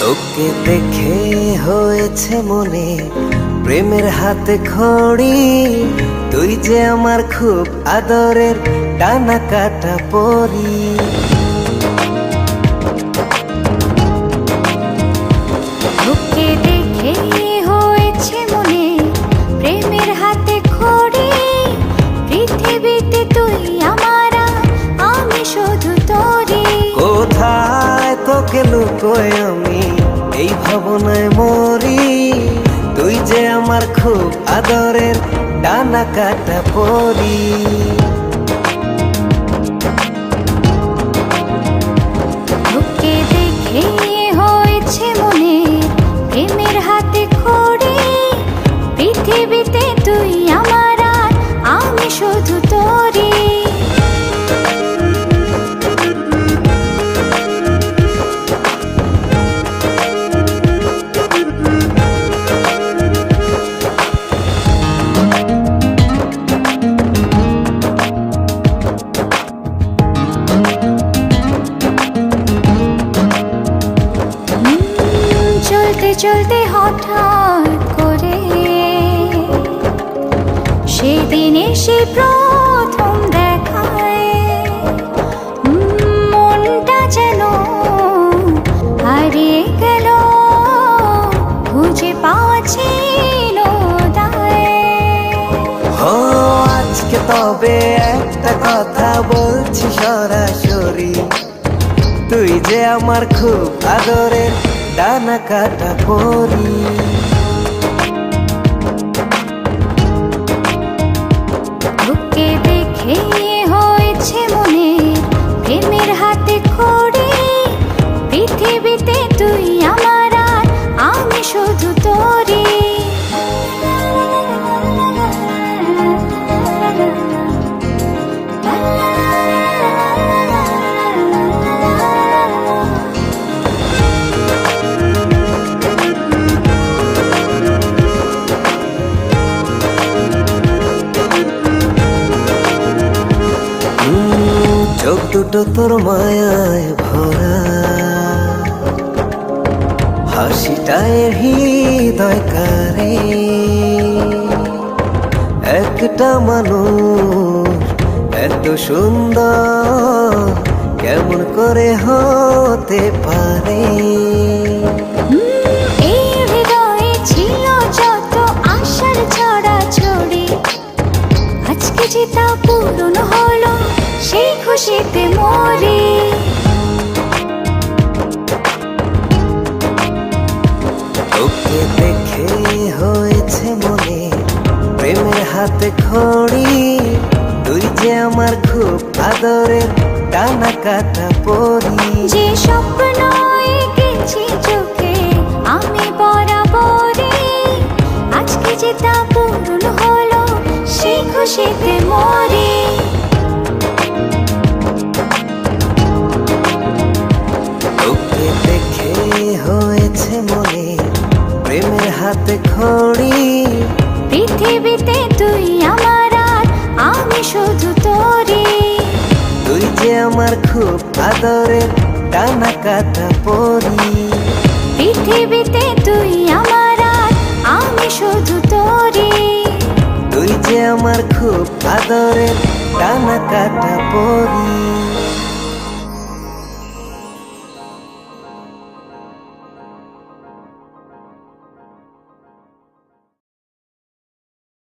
তোকে দেখে হয়েছে মনে প্রেমের হাতে খড়ি। তুই যে আমার খুব আদরের ডানা কাটা পরি। তোকে দেখে হয়েছে মনে প্রেমের হাতে খড়ি। পৃথিবীতে তুই আমার, আমি শুধু তোরই। কোথায় তোকে লুকোয় আমি এই ভাবনায় মরি। তুই যে আমার খুব আদরের ডানা কাটা পরি। তোকে দেখে হয়েছে মনে প্রেমের হাতে খড়ি। পৃথিবীতে তুই আমার, আমি শুধু তোরই। চলতে চলতে হঠাৎ করে সেদিন এসে প্রথম দেখায় মনটা যেন হারিয়ে গেল, খুঁজে পাওয়া ছিল দায়। ও আজকে তবে একটা কথা বলছি সরাসরি। তুই যে আমার খুব আদরের ডানা কাটা পরি। তোকে দেখে হয়েছে মনে প্রেমের হাতে খড়ি। পৃথিবীতে তুই আমার, আমি শুধু তোরই। চোখ দুটো তোর মায়ায় ভরা, হাসিটায় হৃদয় কারে। একটা মানুষ এত সুন্দর কেমন করে হতে পারে। এই হৃদয়ে ছিল যত আশার ছড়াছড়ি, আজকে যে তা পূরণ হলো, সেই খুশিতে মরি। তোকে দেখে হয়েছে মনে প্রেমের হাতে খড়ি। তুই যে আমার খুব আদরের ডানা কাটা পরি। যে স্বপ্ন এঁকেছি চোখে আমি বরাবরই, আজকে যে তা পূরণ হলো, সেই খুশিতে মরি। তোকে দেখে হয়েছে মনে প্রেমের হাতে খড়ি। পৃথিবীতে তুই আমার, আমি শুধু তোরই। তুই যে আমার খুব আদরের ডানা কাটা পরি। পৃথিবীতে তুই আমার, আমি শুধু তোরই। তুই যে আমার খুব আদরের ডানা কাটা পরি।